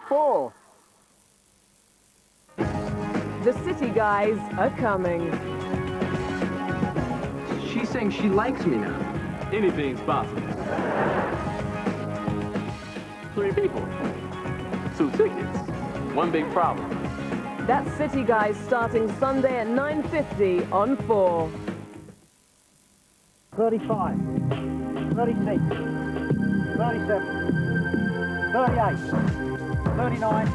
4. The City guys are coming. She's saying she likes me now. Anything's possible. 3 people. 2 tickets. One big problem. That's City guys starting Sunday at 9:50 on 4. 35, 36, 37, 38, 39,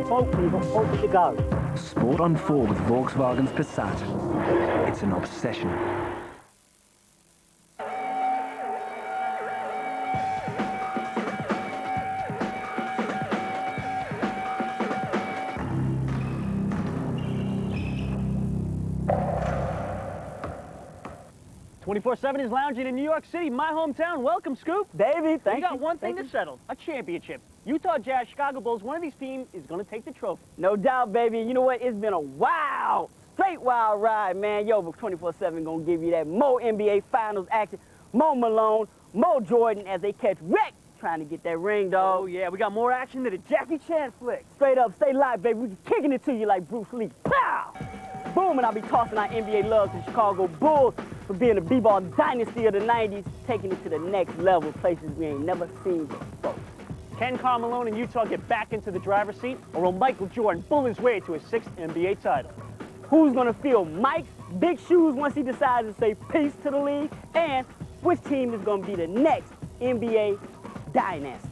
40, you've got 40 to go. Sport on 4 with Volkswagen's Passat. It's an obsession. .24/7 is lounging in New York City, my hometown. Welcome, Scoop. Davey, thank We got you. one thing Thank to settle, a championship. Utah Jazz, Chicago Bulls, one of these teams is going to take the trophy. No doubt, baby. You know what? It's been a straight wild ride, man. Yo, but 24/7 gonna give you that more NBA Finals action, more Malone, more Jordan as they catch wreck trying to get that ring, dog. Oh, yeah, we got more action than a Jackie Chan flick. Straight up, stay live, baby. We kicking it to you like Bruce Lee. Pow! Boom, and I'll be tossing our NBA love to the Chicago Bulls for being the b-ball dynasty of the 90s, taking it to the next level, places we ain't never seen before. Can Karl Malone and Utah get back into the driver's seat, or will Michael Jordan bull his way to his 6th NBA title? Who's gonna fill Mike's big shoes once he decides to say peace to the league? And which team is gonna be the next NBA dynasty?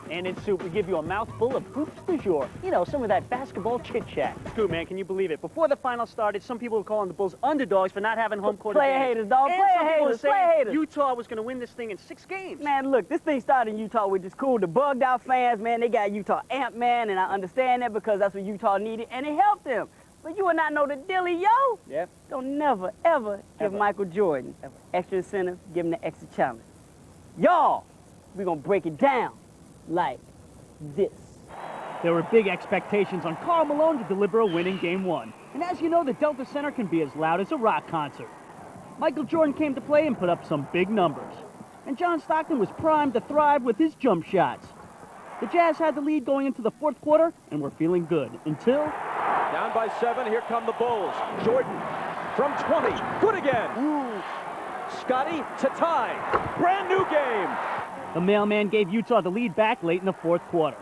And in Soup, we give you a mouthful of hoops du jour. You know, some of that basketball chit-chat. Scoop, man, can you believe it? Before the final started, some people were calling the Bulls underdogs for not having home court Player advantage. haters, dog. And Player some people were haters, saying player haters. Utah was going to win this thing in 6 games. Man, look, this thing started in Utah, which is cool. The bugged out fans, man, they got Utah amped, man, and I understand that because that's what Utah needed, and it helped them. But you will not know the dilly, yo. Yeah. Don't never, ever give Ever. Michael Jordan extra incentive, give him the extra challenge. Y'all, we gonna break it down like this. There were big expectations on Karl Malone to deliver a win in Game 1. And as you know, the Delta Center can be as loud as a rock concert. Michael Jordan came to play and put up some big numbers. And John Stockton was primed to thrive with his jump shots. The Jazz had the lead going into the 4th quarter and were feeling good until... Down by 7, here come the Bulls. Jordan from 20, good again. Ooh. Scotty to tie, brand new game. The mailman gave Utah the lead back late in the 4th quarter.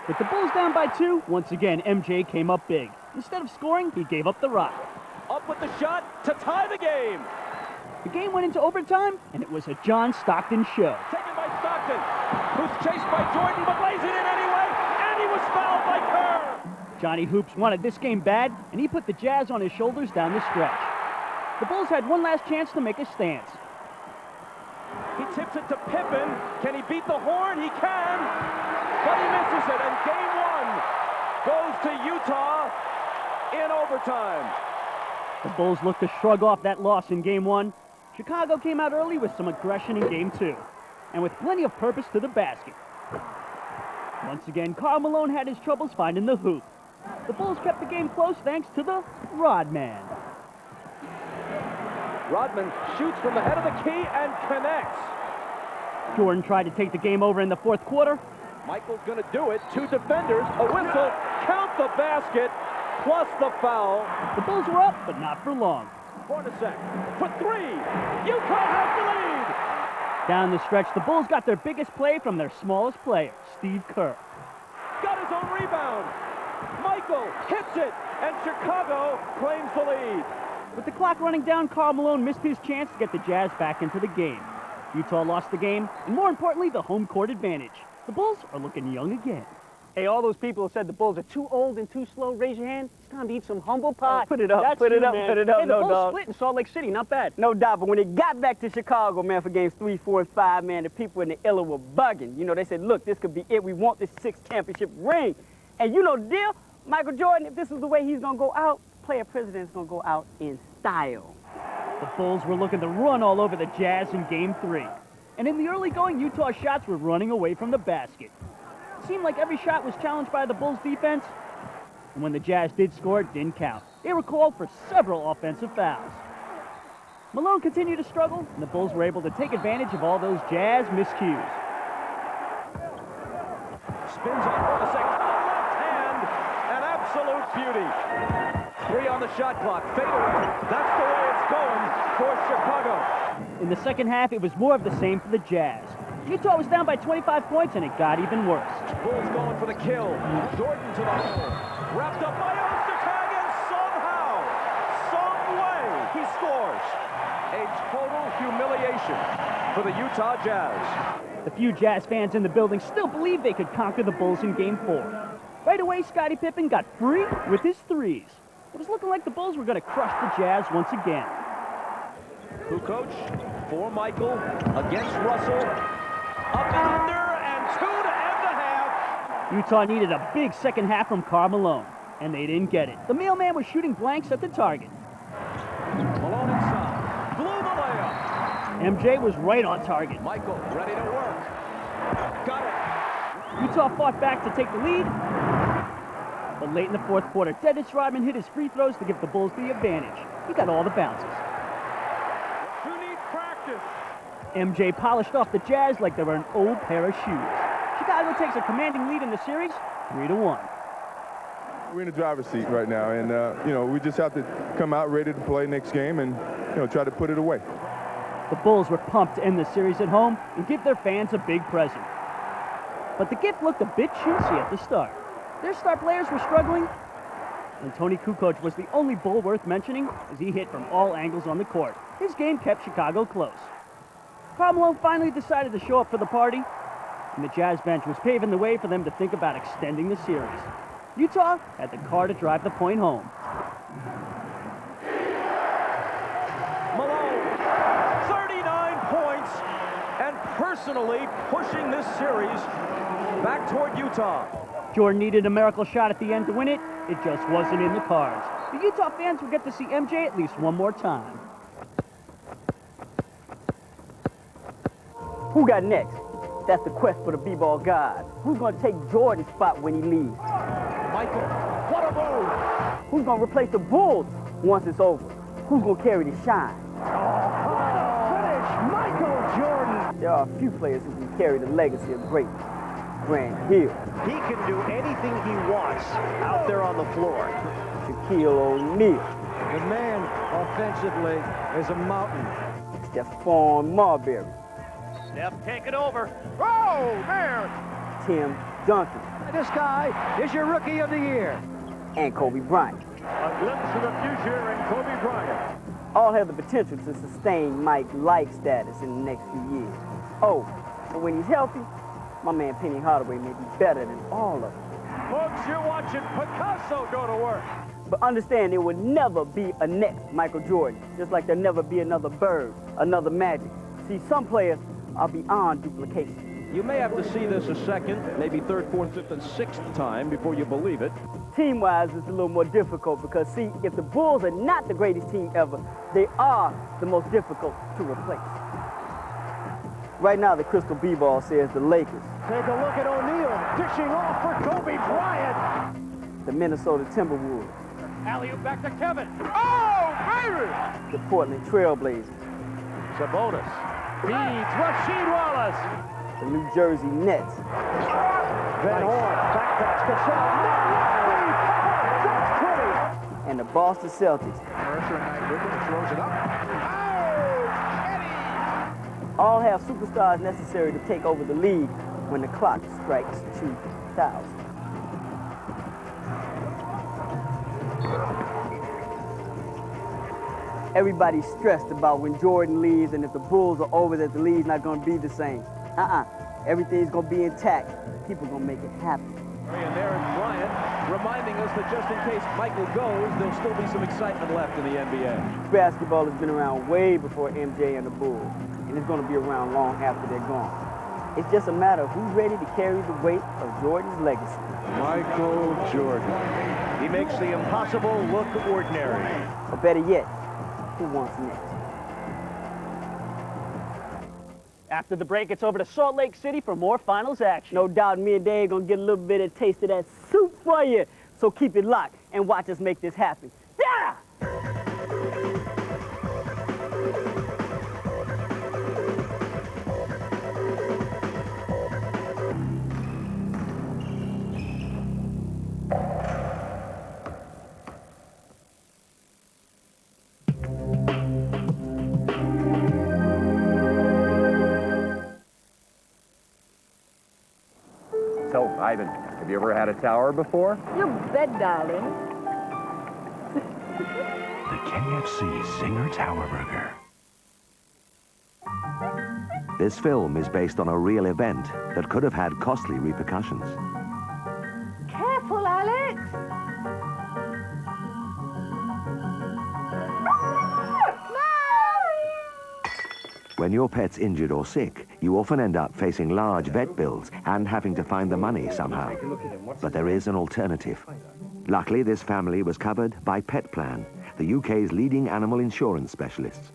With the Bulls down by 2, once again, MJ came up big. Instead of scoring, he gave up the rock. Up with the shot to tie the game. The game went into overtime, and it was a John Stockton show. Taken by Stockton, who's chased by Jordan, but lays it in anyway, and he was fouled by Kerr. Johnny Hoops wanted this game bad, and he put the Jazz on his shoulders down the stretch. The Bulls had one last chance to make a stance. He tips it to Pippen. Can he beat the horn? He can, but he misses it, and Game 1 goes to Utah in overtime. The Bulls looked to shrug off that loss in Game 1. Chicago came out early with some aggression in Game 2, and with plenty of purpose to the basket. Once again, Karl Malone had his troubles finding the hoop. The Bulls kept the game close thanks to the Rodman. Rodman shoots from the head of the key and connects. Jordan tried to take the game over in the 4th quarter. Michael's going to do it. 2 defenders, a whistle, count the basket, plus the foul. The Bulls were up, but not for long. Hornacek for 3. Utah has the lead. Down the stretch, the Bulls got their biggest play from their smallest player, Steve Kerr. Got his own rebound. Michael hits it, and Chicago claims the lead. With the clock running down, Karl Malone missed his chance to get the Jazz back into the game. Utah lost the game, and more importantly, the home court advantage. The Bulls are looking young again. Hey, all those people who said the Bulls are too old and too slow, raise your hand. It's time to eat some humble pie. Put it up, That's put it you, up, man. put it up, Hey, the no, Bulls dog. split in Salt Lake City, not bad. No doubt, but when they got back to Chicago, man, for games 3, 4, and 5, man, the people in the Illa were bugging. You know, they said, look, this could be it. We want this 6th championship ring. And you know the deal? Michael Jordan, if this is the way he's going to go out, player president's going to go out in style. The Bulls were looking to run all over the Jazz in Game 3. And in the early going, Utah's shots were running away from the basket. It seemed like every shot was challenged by the Bulls' defense. And when the Jazz did score, it didn't count. They were called for several offensive fouls. Malone continued to struggle, and the Bulls were able to take advantage of all those Jazz miscues. spins on Hornacek to the left hand. An absolute beauty. 3 on the shot clock. Fade away. That's the way it's going for Chicago. In the second half, it was more of the same for the Jazz. Utah was down by 25 points, and it got even worse. Bulls going for the kill. Jordan to the hole. Wrapped up by Ostertag, and somehow, some way, he scores. A total humiliation for the Utah Jazz. The few Jazz fans in the building still believed they could conquer the Bulls in Game 4. Right away, Scottie Pippen got free with his threes. It was looking like the Bulls were going to crush the Jazz once again. Kukoc for Michael against Russell. Up and under, and 2 to end the half. Utah needed a big second half from Karl Malone, and they didn't get it. The mailman was shooting blanks at the target. Malone inside. Blew the layup. MJ was right on target. Michael ready to work. Got it. Utah fought back to take the lead, but late in the fourth quarter, Dennis Rodman hit his free throws to give the Bulls the advantage. He got all the bounces. You need practice. MJ polished off the Jazz like they were an old pair of shoes. Chicago takes a commanding lead in the series, 3-1. We're in the driver's seat right now, and we just have to come out ready to play next game and try to put it away. The Bulls were pumped to end the series at home and give their fans a big present. But the gift looked a bit chintzy at the start. Their star players were struggling, and Tony Kukoc was the only Bull worth mentioning as he hit from all angles on the court. His game kept Chicago close. Karl Malone finally decided to show up for the party, and the Jazz bench was paving the way for them to think about extending the series. Utah had the car to drive the point home. Malone, 39 points, and personally pushing this series back toward Utah. Jordan needed a miracle shot at the end to win it. It just wasn't in the cards. The Utah fans will get to see MJ at least one more time. Who got next? That's the quest for the b-ball god. Who's going to take Jordan's spot when he leaves? Michael, what a move! Who's going to replace the Bulls once it's over? Who's going to carry the shine? Finish, Michael Jordan! There are a few players who can carry the legacy of greatness. Grant Hill, He can do anything he wants out there on the floor. Shaquille O'Neal, The man offensively is a mountain. Stephon Marbury, Steph, take it over. Oh, man! Tim Duncan, This guy is your rookie of the year. and Kobe Bryant. A glimpse of the future in Kobe Bryant. All have the potential to sustain Mike-like status in the next few years. Oh, and when he's healthy, my man Penny Hardaway may be better than all of them. Folks, you're watching Picasso go to work. But understand, there will never be a next Michael Jordan, just like there'll never be another Bird, another Magic. See, some players are beyond duplication. You may have to see this a second, maybe third, fourth, fifth, and sixth time before you believe it. Team-wise, it's a little more difficult because, see, if the Bulls are not the greatest team ever, they are the most difficult to replace. Right now, the Crystal B-Ball says the Lakers, Take a look at O'Neal dishing off for Kobe Bryant. the Minnesota Timberwolves, Alley-oop back to Kevin. Oh, baby! the Portland Trailblazers, Sabonis feeds Rasheed Wallace. the New Jersey Nets, Van Horn, back pass to Shaw. and the Boston Celtics. Mercer and Knight with him, throws it up. All have superstars necessary to take over the league when the clock strikes 2000. Everybody's stressed about when Jordan leaves and if the Bulls are over that the league's not going to be the same. Everything's going to be intact. People are going to make it happen. And there's Bryant reminding us that just in case Michael goes, there'll still be some excitement left in the NBA. Basketball has been around way before MJ and the Bulls, and it's going to be around long after they're gone. It's just a matter of who's ready to carry the weight of Jordan's legacy. Michael Jordan. He makes the impossible look ordinary. Or better yet, who wants next? After the break, it's over to Salt Lake City for more finals action. No doubt me and Dave gonna get a little bit of taste of that soup for you. So keep it locked and watch us make this happen. Yeah! So, Ivan, have you ever had a tower before? You bet, darling. The KFC Zinger Tower Burger. This film is based on a real event that could have had costly repercussions. Careful, Alex. When your pet's injured or sick, you often end up facing large vet bills and having to find the money somehow. But there is an alternative. Luckily, this family was covered by Pet Plan, the UK's leading animal insurance specialists.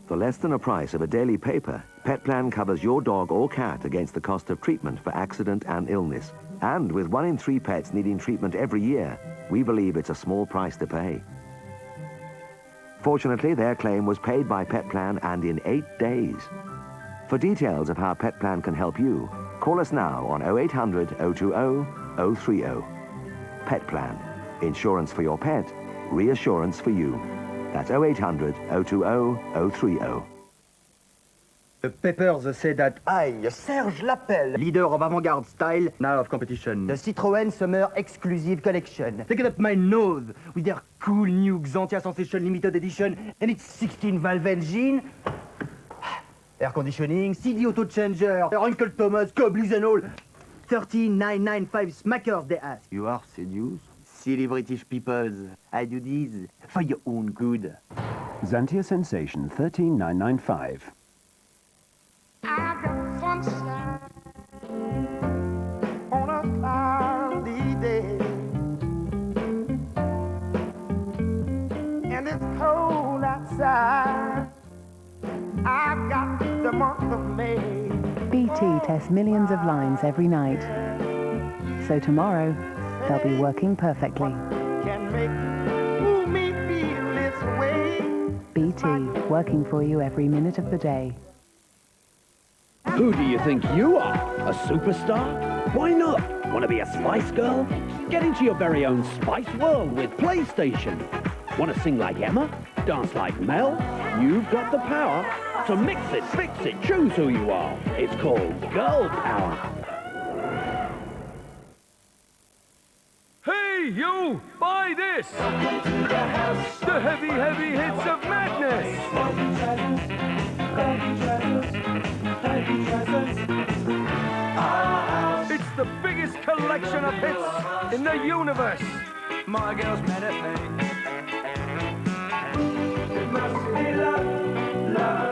For less than a price of a daily paper, Pet Plan covers your dog or cat against the cost of treatment for accident and illness. And with 1 in 3 pets needing treatment every year, we believe it's a small price to pay. Fortunately, their claim was paid by Pet Plan and in 8 days. For details of how Pet Plan can help you, call us now on 0800 020 030. Pet Plan. Insurance for your pet, reassurance for you. That's 0800 020 030. The papers say that I, Serge Lapelle, leader of avant-garde style, now of competition, the Citroën Summer Exclusive Collection, taking up my nose with their cool new Xantia Sensation limited edition and its 16-valve engine, air conditioning, CD auto changer, Uncle Thomas, Cobblies and all, 13995 smackers they ask. You are seduced? Silly British peoples, I do this for your own good. Xantia Sensation 13995. I got sunshine on a cloudy day, and it's cold outside. I got the month of May. BT tests millions of lines every night. So tomorrow, they'll be working perfectly. Can make me feel this way. BT, working for you every minute of the day. Who do you think you are? A superstar? Why not? Want to be a Spice Girl? Get into your very own Spice World with PlayStation. Want to sing like Emma? Dance like Mel? You've got the power. So mix it, fix it, choose who you are. It's called Girl Power. Hey, you! Buy this! The heavy, heavy hits of madness! It's the biggest collection of hits in the universe! My girl's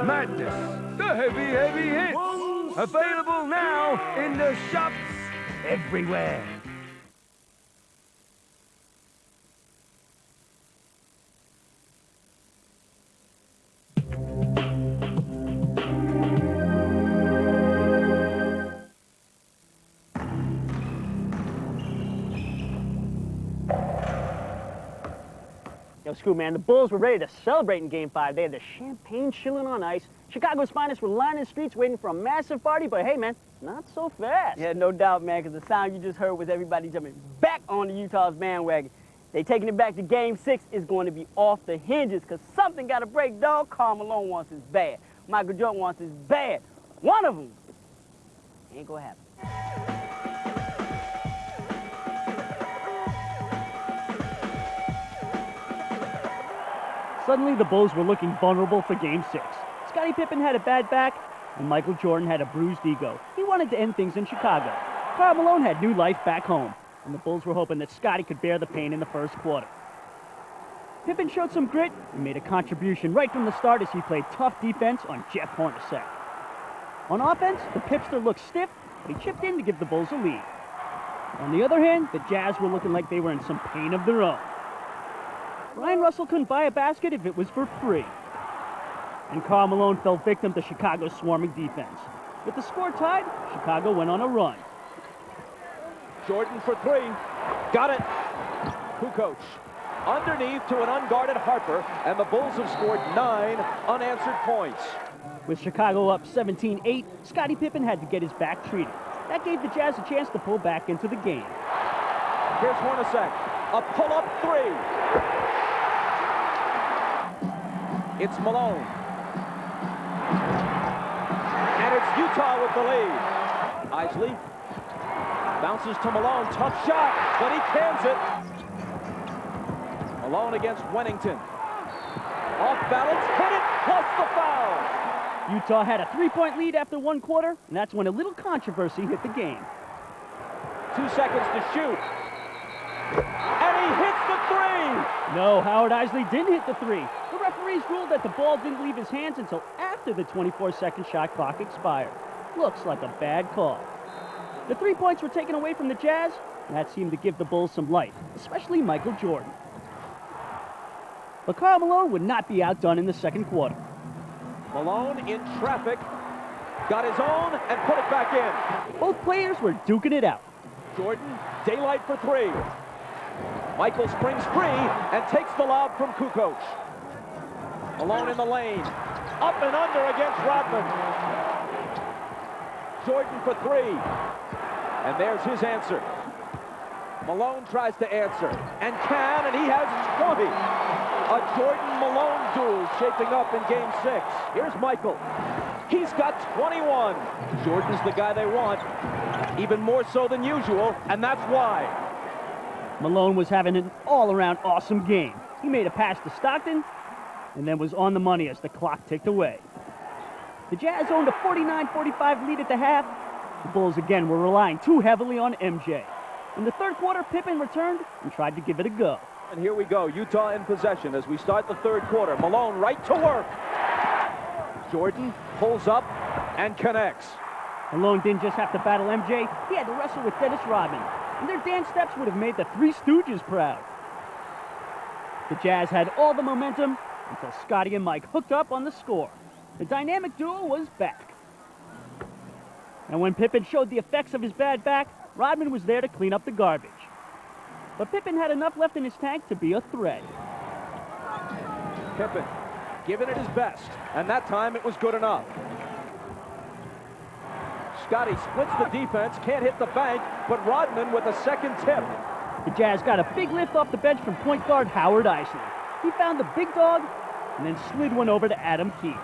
Madness! The heavy, heavy hits! Available now in the shops everywhere! Yo, Scoop, man, the Bulls were ready to celebrate in Game 5. They had the champagne chilling on ice. Chicago's finest were lining the streets waiting for a massive party, but hey, man, not so fast. Yeah, no doubt, man, because the sound you just heard was everybody jumping back on the Utah's bandwagon. They taking it back to Game 6 is going to be off the hinges, because something got to break, dog. Karl Malone wants his bad. Michael Jordan wants his bad. One of them ain't going to happen. Suddenly, the Bulls were looking vulnerable for Game 6. Scottie Pippen had a bad back, and Michael Jordan had a bruised ego. He wanted to end things in Chicago. Karl Malone had new life back home, and the Bulls were hoping that Scottie could bear the pain in the first quarter. Pippen showed some grit and made a contribution right from the start as he played tough defense on Jeff Hornacek. On offense, the Pipster looked stiff, but he chipped in to give the Bulls a lead. On the other hand, the Jazz were looking like they were in some pain of their own. Ryan Russell couldn't buy a basket if it was for free. And Karl Malone fell victim to Chicago's swarming defense. With the score tied, Chicago went on a run. Jordan for three. Got it. Kukoc. Underneath to an unguarded Harper, and the Bulls have scored 9 unanswered points. With Chicago up 17-8, Scottie Pippen had to get his back treated. That gave the Jazz a chance to pull back into the game. Here's Hornacek. A pull-up three. It's Malone. And it's Utah with the lead. Isley. Bounces to Malone, tough shot, but he cans it. Malone against Wennington. Off balance, hit it, plus the foul. Utah had a 3-point lead after 1 quarter, and that's when a little controversy hit the game. 2 seconds to shoot. And he hits the three! No, Howard Isley didn't hit the three. The referees ruled that the ball didn't leave his hands until after the 24-second shot clock expired. Looks like a bad call. The 3 points were taken away from the Jazz, and that seemed to give the Bulls some life, especially Michael Jordan. But Karl Malone would not be outdone in the second quarter. Malone in traffic, got his own and put it back in. Both players were duking it out. Jordan, daylight for three. Michael springs free and takes the lob from Kukoc. Malone in the lane, up and under against Rodman. Jordan for three, and there's his answer. Malone tries to answer, and can, and he has 20. A Jordan-Malone duel shaping up in Game 6. Here's Michael. He's got 21. Jordan's the guy they want, even more so than usual, and that's why. Malone was having an all-around awesome game. He made a pass to Stockton, and then was on the money as the clock ticked away. The Jazz owned a 49-45 lead at the half. The Bulls again were relying too heavily on MJ. In the third quarter, Pippen returned and tried to give it a go. And here we go, Utah in possession as we start the third quarter. Malone right to work. Jordan pulls up and connects. Malone didn't just have to battle MJ, he had to wrestle with Dennis Rodman. And their dance steps would have made the Three Stooges proud. The Jazz had all the momentum until Scotty and Mike hooked up on the score. The dynamic duo was back. And when Pippen showed the effects of his bad back, Rodman was there to clean up the garbage. But Pippen had enough left in his tank to be a threat. Pippen giving it his best, and that time it was good enough. Scotty splits the defense, can't hit the bank, but Rodman with a second tip. The Jazz got a big lift off the bench from point guard Howard Isley. He found the big dog and then slid one over to Adam Keefe.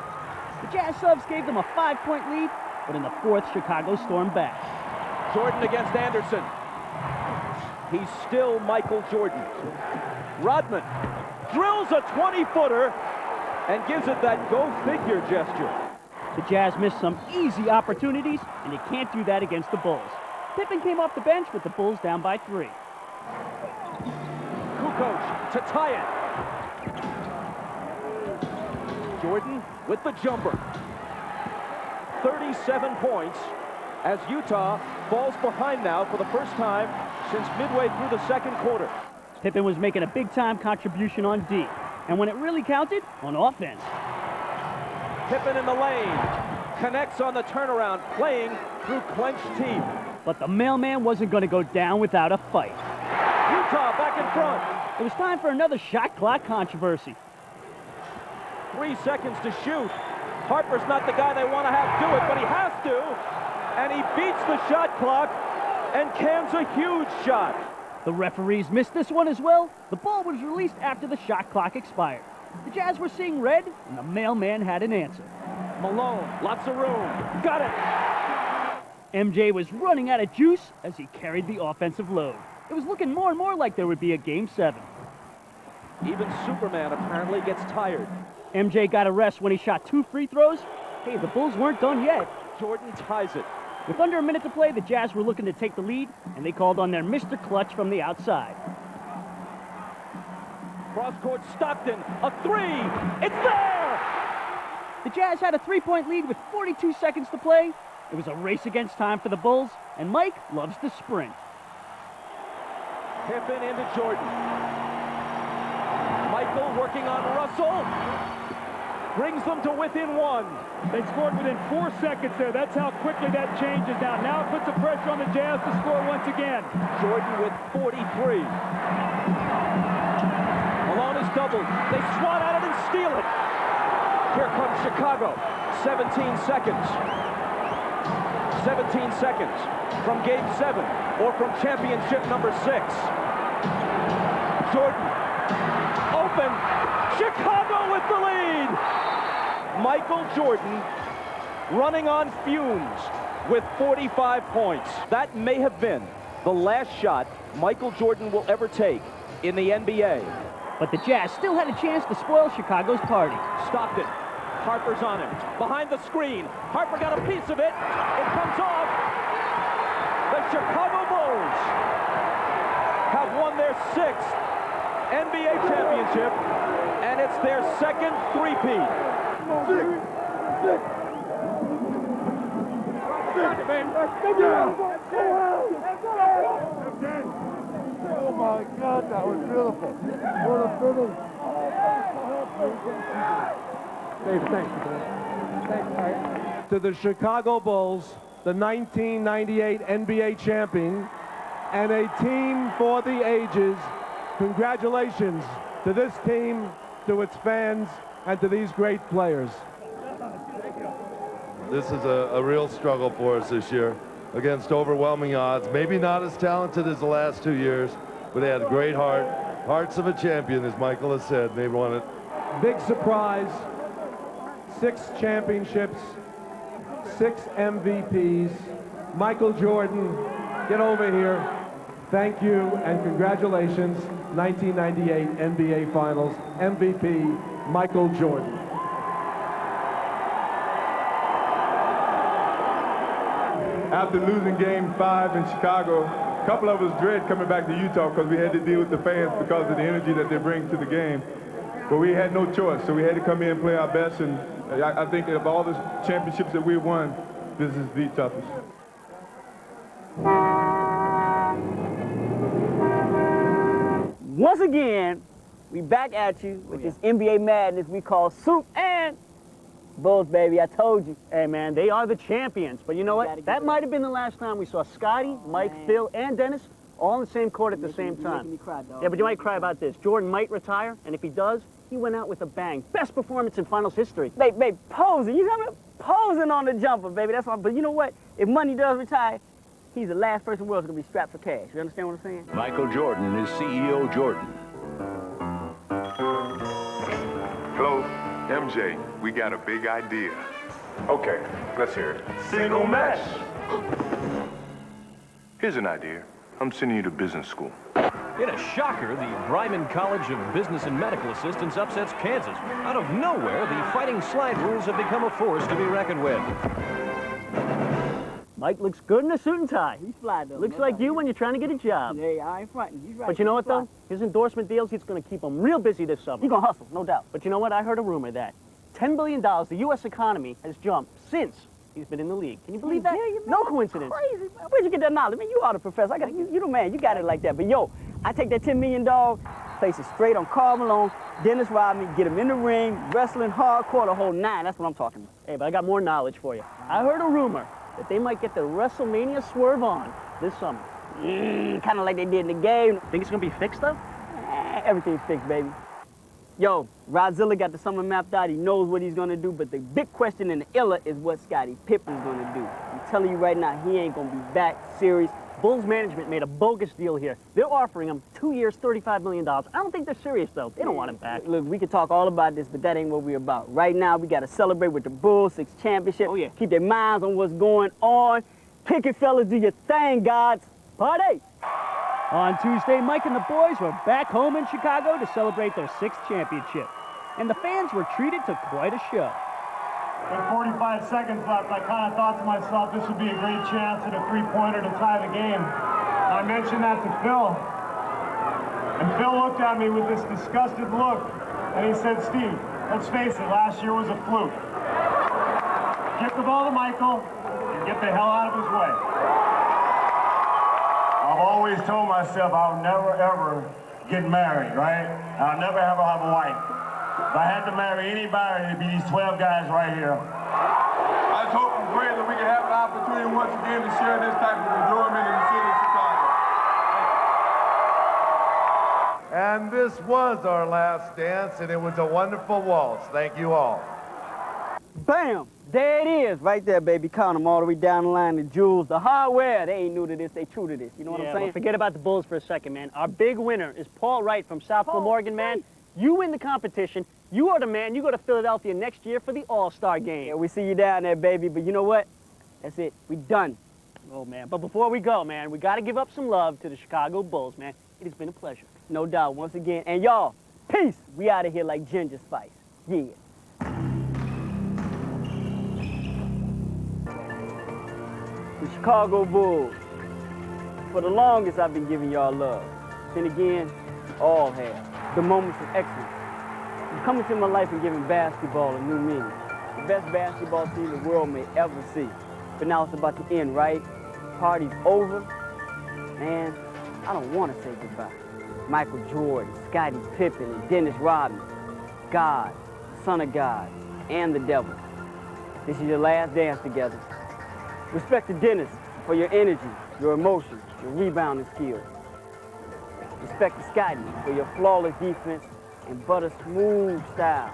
The Jazz subs gave them a 5-point lead, but in the fourth, Chicago stormed back. Jordan against Anderson. He's still Michael Jordan. Rodman drills a 20-footer and gives it that go-figure gesture. The Jazz missed some easy opportunities, and they can't do that against the Bulls. Pippen came off the bench with the Bulls down by 3. Kukoc to tie it. Jordan with the jumper. 37 points as Utah falls behind now for the first time since midway through the second quarter. Pippen was making a big-time contribution on D, and when it really counted, on offense. Pippen in the lane, connects on the turnaround, playing through clenched teeth. But the mailman wasn't going to go down without a fight. Utah back in front. It was time for another shot clock controversy. 3 seconds to shoot. Harper's not the guy they want to have do it, but he has to. And he beats the shot clock and cans a huge shot. The referees missed this one as well. The ball was released after the shot clock expired. The Jazz were seeing red, and the mailman had an answer. Malone, lots of room. Got it. MJ was running out of juice as he carried the offensive load. It was looking more and more like there would be a Game 7. Even Superman apparently gets tired. MJ got a rest when he shot 2 free throws. Hey, the Bulls weren't done yet. Jordan ties it. With under a minute to play, the Jazz were looking to take the lead, and they called on their Mr. Clutch from the outside. Cross-court Stockton, a 3! It's there! The Jazz had a 3-point lead with 42 seconds to play. It was a race against time for the Bulls, and Mike loves to sprint. Pippen into Jordan. Michael working on Russell. Brings them to within 1. They scored within 4 seconds there. That's how quickly that changes now. Now it puts the pressure on the Jazz to score once again. Jordan with 43. Malone is doubled. They swat at it and steal it. Here comes Chicago. 17 seconds. 17 seconds from Game 7 or from championship number 6. Jordan. Open. Chicago with the lead. Michael Jordan running on fumes with 45 points. That may have been the last shot Michael Jordan will ever take in the NBA. But the Jazz still had a chance to spoil Chicago's party. Stockton. Harper's on him. Behind the screen. Harper got a piece of it. It comes off. The Chicago Bulls have won their 6th NBA championship, and it's their 2nd three-peat. Oh my God, that was beautiful. What a finish. Dave, thanks. To the Chicago Bulls, the 1998 NBA champion, and a team for the ages. Congratulations to this team, to its fans, and to these great players. This is a real struggle for us this year against overwhelming odds. Maybe not as talented as the last 2 years, but they had a great heart. Hearts of a champion, as Michael has said. They won it. Big surprise. 6 championships, 6 MVPs. Michael Jordan, get over here. Thank you and congratulations. 1998 NBA Finals MVP, Michael Jordan. After losing Game 5 in Chicago, a couple of us dread coming back to Utah because we had to deal with the fans because of the energy that they bring to the game. But we had no choice, so we had to come in and play our best, and I think of all the championships that we won, this is the toughest. Once again, we back at you with this NBA madness we call Soup and Bulls, baby. I told you. Hey, man, they are the champions. But you know what? That might have been the last time we saw Scotty, Mike, Phil, and Dennis all in the same court at the same time. Me cry, dog. Yeah, but you might cry about this. Jordan might retire, and if he does, he went out with a bang. Best performance in finals history. Babe, posing. You know what? Posing on the jumper, baby. That's why. But you know what? If Money does retire, he's the last person in the world who's going to be strapped for cash. You understand what I'm saying? Michael Jordan is CEO Jordan. Hello, MJ. We got a big idea. Okay, let's hear it. Single mesh. Here's an idea. I'm sending you to business school. In a shocker, the Bryman College of Business and Medical Assistants upsets Kansas. Out of nowhere, the Fighting Slide Rules have become a force to be reckoned with. Mike looks good in a suit and tie. He's fly, though. Looks like you when you're trying to get a job. Hey, I ain't fronting. He's right. But you know what, though? His endorsement deals, he's going to keep him real busy this summer. He's going to hustle, no doubt. But you know what? I heard a rumor that $10 billion, the U.S. economy has jumped since he's been in the league. Can you believe that? No coincidence. Crazy, man. Where'd you get that knowledge? Man, you are the professor. You the man. You got it like that. But, yo, I take that $10 million, place it straight on Karl Malone, Dennis Rodman, get him in the ring, wrestling, hardcore, the whole 9. That's what I'm talking about. Hey, but I got more knowledge for you. I heard a rumor that they might get the WrestleMania swerve on this summer. Kind of like they did in the game. Think it's going to be fixed, though? Everything's fixed, baby. Yo, Rodzilla got the summer mapped out. He knows what he's going to do, but the big question in the Illa is what Scottie Pippen's going to do. I'm telling you right now, he ain't going to be back serious. Bulls management made a bogus deal here. They're offering him 2 years, $35 million. I don't think they're serious, though. They don't want him back. Look, we can talk all about this, but that ain't what we're about. Right now, we got to celebrate with the Bulls 6 championship. Oh, yeah. Keep their minds on what's going on. Kick it, fellas. Do your thing, gods. Party! On Tuesday, Mike and the boys were back home in Chicago to celebrate their 6th championship. And the fans were treated to quite a show. With 45 seconds left, I kind of thought to myself this would be a great chance at a three-pointer to tie the game. I mentioned that to Phil. And Phil looked at me with this disgusted look, and he said, Steve, let's face it, last year was a fluke. Get the ball to Michael and get the hell out of his way. I've always told myself I'll never, ever get married, right? I'll never ever have a wife. If I had to marry anybody, it'd be these 12 guys right here. I just hope and pray that we can have an opportunity once again to share this type of enjoyment in the city of Chicago. And this was our last dance, and it was a wonderful waltz. Thank you all. Bam! There it is, right there, baby. Count them all the way down the line. The jewels, the hardware. They ain't new to this. They true to this. You know what I'm saying? Well, forget about the Bulls for a second, man. Our big winner is Paul Wright from South Glamorgan, man. You win the competition. You are the man. You go to Philadelphia next year for the All-Star game. Yeah, we see you down there, baby. But you know what? That's it. We done. Oh, man. But before we go, man, we got to give up some love to the Chicago Bulls, man. It has been a pleasure. No doubt, once again. And y'all, peace. We out of here like Ginger Spice. Yeah. The Chicago Bulls. For the longest, I've been giving y'all love. Then again, all have. The moments of excellence. You've come into my life and given basketball a new meaning. The best basketball team the world may ever see. But now it's about to end, right? Party's over. Man, I don't want to say goodbye. Michael Jordan, Scottie Pippen, and Dennis Rodman. God, Son of God, and the devil. This is your last dance together. Respect to Dennis for your energy, your emotions, your rebounding skills. Respect to Scottie for your flawless defense and butter smooth style.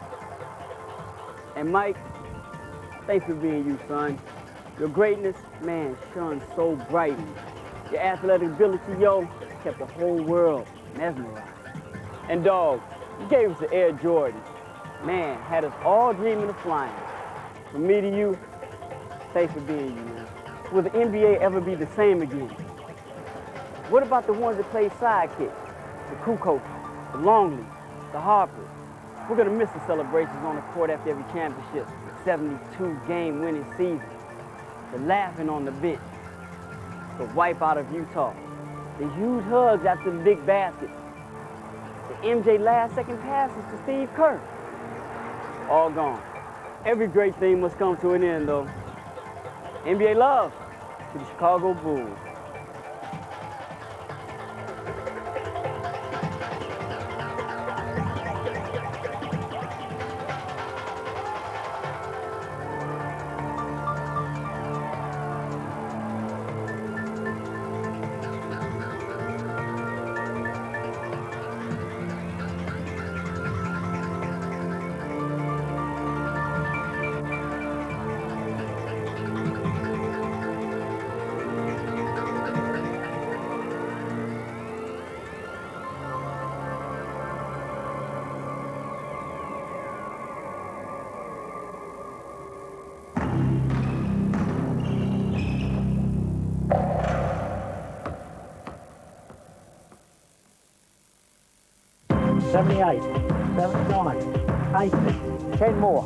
And Mike, thanks for being you, son. Your greatness, man, shone so brightly. Your athletic ability, yo, kept the whole world mesmerized. And dog, you gave us the Air Jordan. Man, had us all dreaming of flying. From me to you, thanks for being you, man. Will the NBA ever be the same again? What about the ones that played sidekick? The Kukoc, the Longley, the Harpers. We're gonna miss the celebrations on the court after every championship, the 72-game winning season, the laughing on the bench, the wipeout of Utah, the huge hugs after the big baskets, the MJ last-second passes to Steve Kerr. All gone. Every great thing must come to an end, though. NBA love to the Chicago Bulls. $78, $79, $80, 10 more.